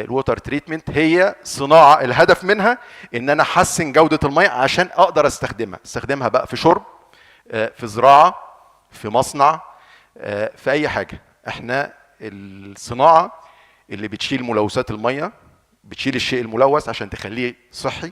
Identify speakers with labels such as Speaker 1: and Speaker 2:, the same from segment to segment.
Speaker 1: الووتر تريتمنت هي صناعه الهدف منها ان انا احسن جوده الميه عشان اقدر استخدمها بقى في شرب، في زراعه، في مصنع، في اي حاجه. احنا الصناعه اللي بتشيل ملوثات الميه، بتشيل الشيء الملوث عشان تخليه صحي.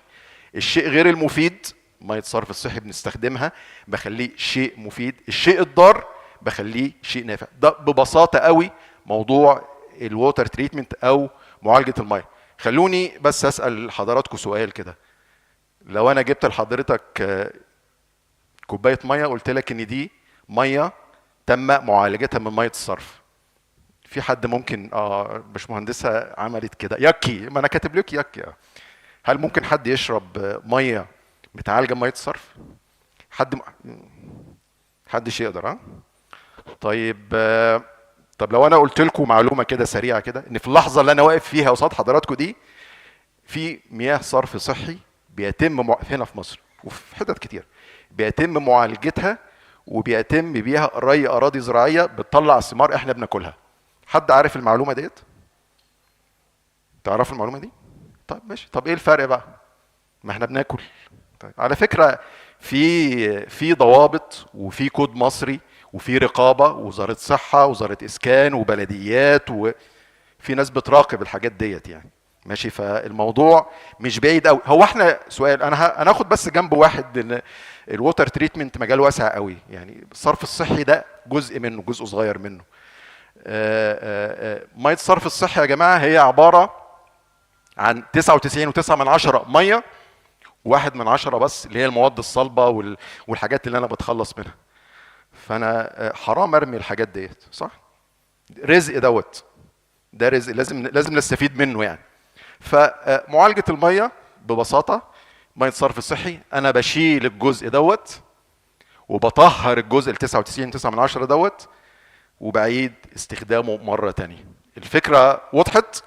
Speaker 1: الشيء غير المفيد، ميه الصرف الصحي بنستخدمها بخليه شيء مفيد. الشيء الضار بخليه شيء نافع. ده ببساطه قوي موضوع الووتر تريتمنت او معالجه الميه. خلوني بس اسال حضراتكم سؤال كده. لو انا جبت لحضرتك كوبايه ميه قلت لك ان دي ميه تم معالجتها من ميه الصرف، في حد ممكن باشمهندسه عملت كده يكي، ما انا كاتب لك يكي، هل ممكن حد يشرب ميه متعالجه بميه الصرف؟ حدش يقدر. طيب طب لو انا قلت لكم معلومه كده سريعه كده، ان في اللحظه اللي انا واقف فيها قصاد حضراتكم دي في مياه صرف صحي بيتم هنا في مصر وفي حتت كتير بيتم معالجتها وبيتم بيها ري اراضي زراعيه بتطلع ثمار احنا بناكلها. حد عارف المعلومه ديت؟ تعرف المعلومه دي؟ طيب ماشي. طب ايه الفرق بقى؟ ما احنا بناكل. طيب على فكره في ضوابط وفي كود مصري وفي رقابه، وزاره صحه وزاره اسكان وبلديات، وفي ناس بتراقب الحاجات ديت يعني. ماشي. فالموضوع مش بعيد قوي. هو احنا سؤال، انا هاخد بس جنب واحد، ان الووتر تريتمنت مجال واسع قوي يعني. الصرف الصحي ده جزء منه، جزء صغير منه. ميه الصرف الصحي يا جماعه هي عباره عن 99.9 ميه، 1 بس اللي هي المواد الصلبه والحاجات اللي انا بتخلص منها. فانا حرام ارمي الحاجات ديت، صح؟ رزق دوت، ده رزق لازم نستفيد منه يعني. فمعالجه الميه ببساطه، ميه الصرف الصحي انا بشيل الجزء دوت وبطهر الجزء ال 99.9 دوت وبعيد استخدامه مره تانية. الفكره وضحت؟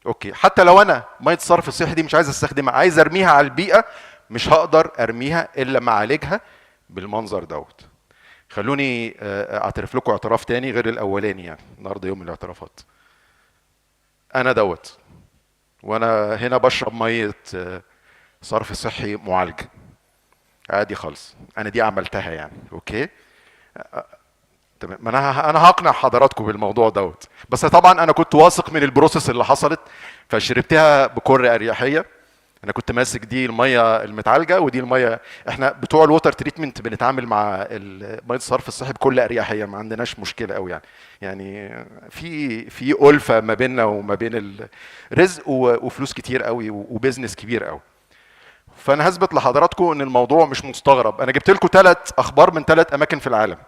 Speaker 1: اوكي. حتى لو انا ميه الصرف الصحي دي مش عايز استخدمها، عايز ارميها على البيئه، مش هقدر ارميها الا ما اعالجها بالمنظر دوت. خلوني اعترف لكم اعتراف تاني غير الاولاني يعني، النهارده يوم الاعترافات. انا دوت وانا هنا بشرب ميه صرف صحي معالج عادي خالص، انا دي عملتها يعني. اوكي تمام. ما انا هقنع حضراتكم بالموضوع دوت، بس طبعا انا كنت واثق من البروسيس اللي حصلت فشربتها بكل اريحيه. انا كنت ماسك دي الميه المتعالجه ودي الميه. احنا بتوع الووتر تريتمنت بنتعامل مع ميه الصرف الصحي بكل اريحيه، ما عندناش مشكله قوي يعني في الفه ما بيننا وما بين الرزق وفلوس كتير قوي وبزنس كبير قوي. فانا هثبت لحضراتكم ان الموضوع مش مستغرب. انا جبت لكم 3 اخبار من 3 اماكن في العالم.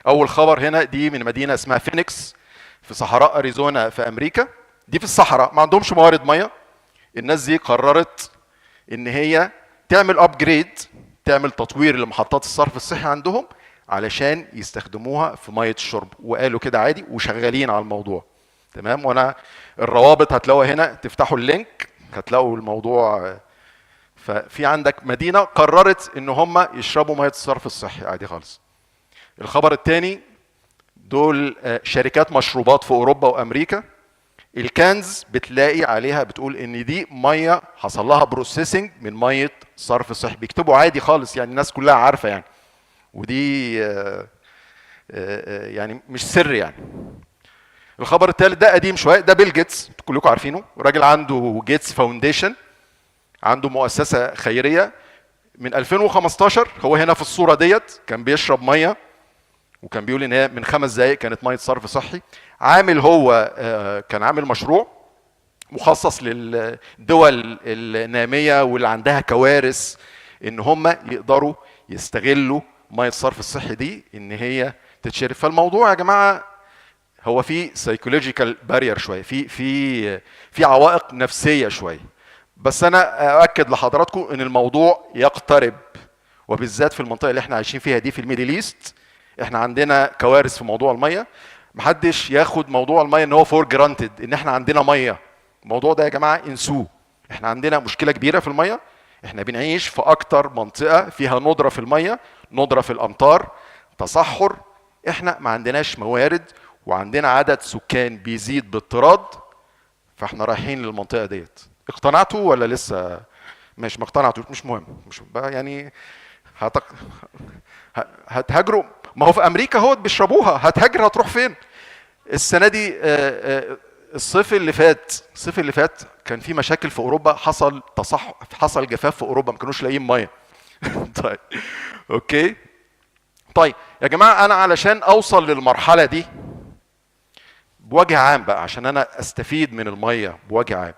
Speaker 1: اول خبر هنا دي من مدينه اسمها فينيكس في صحراء اريزونا في امريكا. دي في الصحراء ما عندهمش موارد ميه. الناس دي قررت ان هي تعمل ابجريد، تعمل تطوير لمحطات الصرف الصحي عندهم علشان يستخدموها في ميه الشرب، وقالوا كده عادي وشغالين على الموضوع. تمام. وانا الروابط هتلاقوها هنا، تفتحوا اللينك هتلاقوا الموضوع. ففي عندك مدينه قررت ان هم يشربوا ميه الصرف الصحي عادي خالص. الخبر الثاني دول شركات مشروبات في اوروبا وامريكا، الكانز بتلاقي عليها بتقول ان دي ميه حصل لها بروسيسنج من ميه صرف صحي، بيكتبوا عادي خالص يعني الناس كلها عارفه يعني. ودي يعني مش سر يعني. الخبر الثالث ده قديم شويه، ده بيل جيتس كلكم عارفينه، راجل عنده جيتس فاونديشن، عنده مؤسسه خيريه. من 2015 هو هنا في الصوره ديت كان بيشرب ميه وكان بيقول ان هي من 5 دقائق كانت ميه صرف صحي. هو كان عامل مشروع مخصص للدول الناميه واللي عندها كوارث ان هم يقدروا يستغلوا ميه الصرف الصحي دي ان هي تتشرب. فالموضوع يا جماعه هو في سايكولوجيكال بارير شويه، في عوائق نفسيه شويه. بس انا اؤكد لحضراتكم ان الموضوع يقترب، وبالذات في المنطقه اللي احنا عايشين فيها دي في الميدل ايست. احنا عندنا كوارث في موضوع الميه. محدش ياخد موضوع الميه ان هو فور جرانتد ان احنا عندنا ميه. الموضوع ده يا جماعه انسوه. احنا عندنا مشكله كبيره في الميه. احنا بنعيش في اكتر منطقه فيها ندره في الميه، ندره في الامطار، تصحر. احنا ما عندناش موارد وعندنا عدد سكان بيزيد باضطراد. فاحنا رايحين للمنطقه ديت. اقتنعتوا ولا لسه؟ مش ما اقتنعتوش، مش مهم، مش بقى يعني هتهاجروا. ما هو في امريكا هو بيشربوها، هتهاجر هتروح فين؟ السنه دي الصيف اللي فات كان في مشاكل في اوروبا، حصل جفاف في اوروبا، ما كانوش لاقيين ميه. طيب اوكي. طيب يا جماعه، انا علشان اوصل للمرحله دي بوجه عام بقى، عشان انا استفيد من الميه بوجه عام،